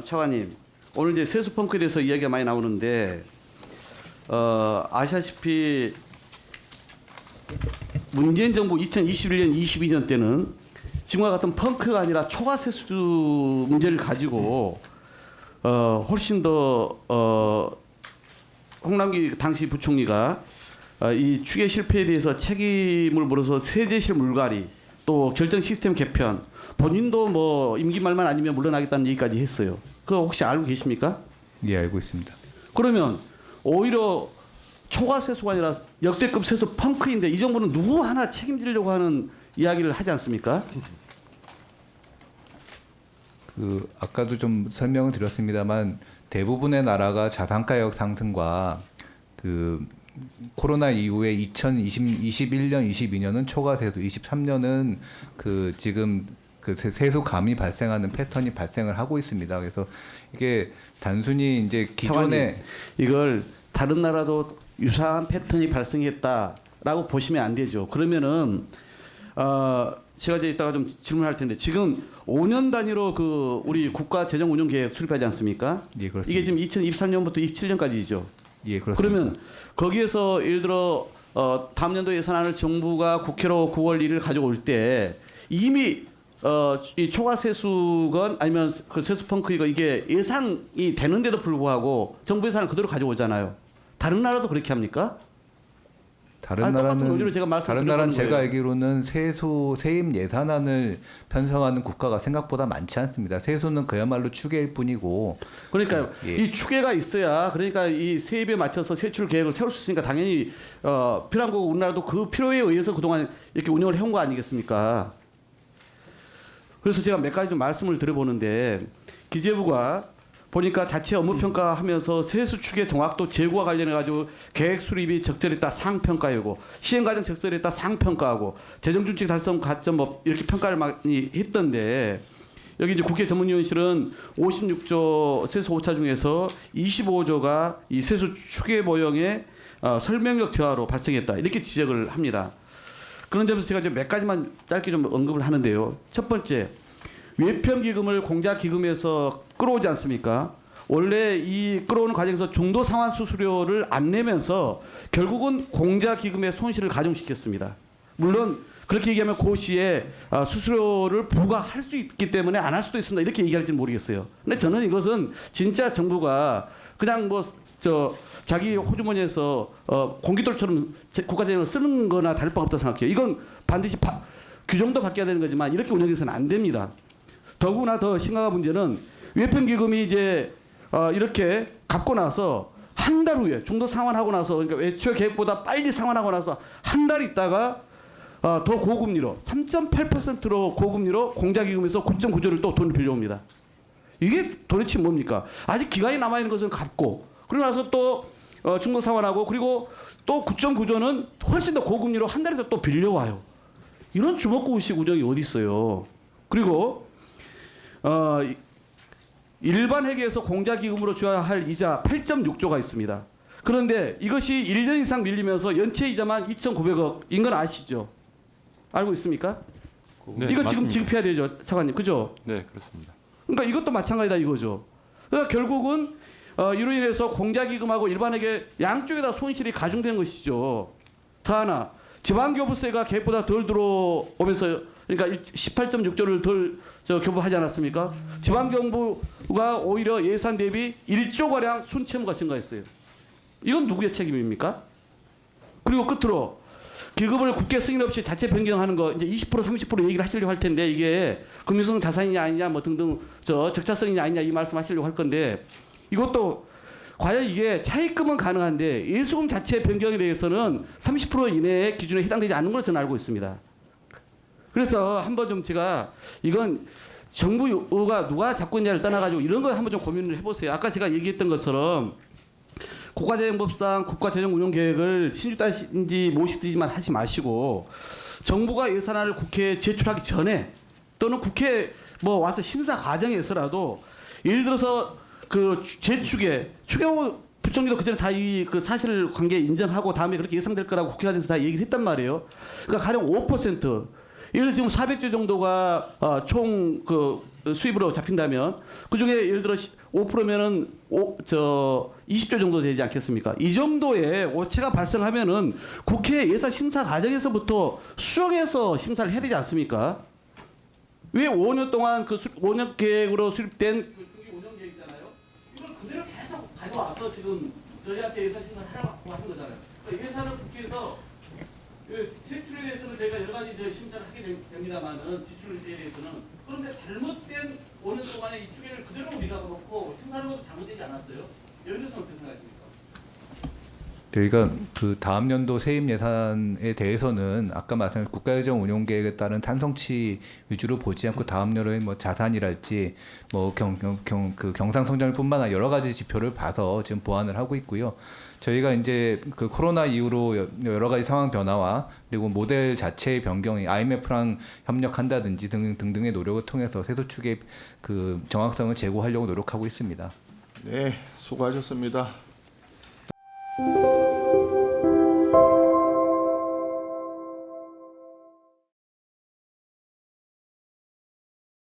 차관님, 오늘 이제 세수 펑크에 대해서 이야기가 많이 나오는데 아시다시피 문재인 정부 2021년, 22년 때는 지금과 같은 펑크가 아니라 초과 세수 문제를 가지고 훨씬 더 홍남기 당시 부총리가 이 추계 실패에 대해서 책임을 물어서 세제실 물갈이 또 결정 시스템 개편 본인도 뭐 임기 말만 아니면 물러나겠다는 얘기까지 했어요. 그거 혹시 알고 계십니까? 예, 알고 있습니다. 그러면 오히려 초과 세수가 아니라 역대급 세수 펑크인데 이 정부는 누구 하나 책임지려고 하는 이야기를 하지 않습니까? 아까도 좀 설명을 드렸습니다만 대부분의 나라가 자산가격 상승과 코로나 이후에 2021년, 22년은 초과 세수, 23년은 지금 세수 감이 발생하는 패턴이 발생을 하고 있습니다. 그래서 이게 단순히 이제 기존에 이걸 다른 나라도 유사한 패턴이 발생했다라고 보시면 안 되죠. 그러면은 제가 이제 이따가 좀 질문할 텐데 지금 5년 단위로 우리 국가 재정 운영 계획 수립하지 않습니까? 예, 그렇습니다. 이게 지금 2023년부터 27년까지죠. 예, 그렇습니다. 그러면 거기에서 예를 들어 다음 연도 예산안을 정부가 국회로 9월 1일 가져올 때 이미 이 초과 세수건 아니면 그 세수 펑크 이게 예상이 되는데도 불구하고 정부 예산을 그대로 가져오잖아요. 다른 나라도 그렇게 합니까? 다른 나라는 제가 거예요. 알기로는 세임 예산안을 편성하는 국가가 생각보다 많지 않습니다. 세수는 그야말로 추계일 뿐이고. 그러니까요. 예. 이 추계가 있어야 그러니까 이 세입에 맞춰서 세출 계획을 세울 수 있으니까 당연히 필요한 거고 우리나라도 그 필요에 의해서 그동안 이렇게 운영을 해온 거 아니겠습니까? 그래서 제가 몇 가지 좀 말씀을 드려보는데 기재부가 보니까 자체 업무 평가하면서 세수 추계 정확도 제고와 관련해 가지고 계획 수립이 적절했다 상평가이고 시행 과정 적절했다 상평가하고 재정 준칙 달성 가점 이렇게 평가를 많이 했던데 여기 이제 국회 전문위원실은 56조 세수 오차 중에서 25조가 이 세수 추계 모형의 설명력 저하로 발생했다 이렇게 지적을 합니다. 그런 점에서 제가 몇 가지만 짧게 좀 언급을 하는데요. 첫 번째, 외평기금을 공자기금에서 끌어오지 않습니까? 원래 이 끌어오는 과정에서 중도 상환 수수료를 안 내면서 결국은 공자기금의 손실을 가중시켰습니다. 물론 그렇게 얘기하면 그 시에 수수료를 부과할 수 있기 때문에 안 할 수도 있습니다. 이렇게 얘기할지는 모르겠어요. 근데 저는 이것은 진짜 정부가 그냥 자기 호주머니에서 공깃돌처럼 국가재정을 쓰는 거나 다를 바가 없다고 생각해요. 이건 반드시 규정도 바뀌어야 되는 거지만 이렇게 운영해서는 안 됩니다. 더구나 더 심각한 문제는 외평기금이 이제 이렇게 갚고 나서 한 달 후에 중도 상환하고 나서 그러니까 애초 계획보다 빨리 상환하고 나서 한 달 있다가 더 고금리로 3.8%로 고금리로 공자기금에서 9.9조를 또 돈을 빌려옵니다. 이게 도대체 뭡니까? 아직 기간이 남아있는 것은 갚고 그러고 나서 또 중도 상환하고 그리고 또 9.9조는 훨씬 더 고금리로 한 달에 또 빌려와요. 이런 주먹구구식 운영이 어디 있어요? 그리고 일반 회계에서 공자기금으로 줘야 할 이자 8.6조가 있습니다. 그런데 이것이 1년 이상 밀리면서 연체 이자만 2,900억인 건 아시죠? 알고 있습니까? 네, 이거 맞습니다. 지금 지급해야 되죠, 차관님. 그죠? 네, 그렇습니다. 그러니까 이것도 마찬가지다 이거죠. 그러니까 결국은 이로 인해서 공자기금하고 일반회계 양쪽에다 손실이 가중된 것이죠. 더 하나 지방교부세가 계획보다 덜 들어오면서 그러니까 18.6조를 덜 교부하지 않았습니까? 지방정부가 오히려 예산 대비 1조가량 순채무가 증가했어요. 이건 누구의 책임입니까? 그리고 끝으로 기금을 국회 승인 없이 자체 변경하는 거 이제 20% 30% 얘기를 하시려고 할 텐데 이게 금융성 자산이냐 아니냐 뭐 등등 적자성이냐 아니냐 이 말씀하시려고 할 건데 이것도 과연 이게 차입금은 가능한데 예수금 자체 변경에 대해서는 30% 이내의 기준에 해당되지 않는 걸로 저는 알고 있습니다. 그래서 한번 좀 제가 이건 정부가 누가 잡고 있냐를 떠나가지고 이런 거 한번 좀 고민을 해보세요. 아까 제가 얘기했던 것처럼 국가재정법상 국가재정운용계획을 신주단지 모시듯이만 하지 마시고 정부가 예산안을 국회에 제출하기 전에 또는 국회 뭐 와서 심사 과정에서라도 예를 들어서 추계호 부총리도 그전에 다 그 사실관계 인정하고 다음에 그렇게 예상될 거라고 국회 과정에서 다 얘기를 했단 말이에요. 그러니까 가령 5% 예를 들어 지금 400조 정도가 총 수입으로 잡힌다면 그중에 예를 들어 5%면은 20조 정도 되지 않겠습니까? 이 정도의 오체가 발생하면은 국회 예산 심사 과정에서부터 수정해서 심사를 해야 되지 않습니까? 왜 5년 동안 그 5년 계획으로 수립된 그 중기 운영 계획이잖아요. 이걸 그대로 계속 가져와서 지금 저희한테 예산 심사를 하라고 하신 거잖아요. 그러니까 예산을 국회에서 세출에 대해서는 저희가 여러 가지 심사를 하게 됩니다만은 지출에 대해서는 그런데 잘못된 5년 동안의 이 추계를 그대로 우리가 놓고 심사하는 것도 잘못되지 않았어요? 여기에 대해서 어떻게 생각하십니까? 저희가 그 다음 연도 세입 예산에 대해서는 아까 말씀하신 국가재정 운용 계획에 따른 탄성치 위주로 보지 않고 다음 연도에 뭐 자산이랄지 뭐 그 경상 성장률뿐만 아니라 여러 가지 지표를 봐서 지금 보완을 하고 있고요. 저희가 이제 그 코로나 이후로 여러 가지 상황 변화와 그리고 모델 자체의 변경이 IMF랑 협력한다든지 등등의 노력을 통해서 세수 축의 그 정확성을 제고하려고 노력하고 있습니다. 네, 수고하셨습니다.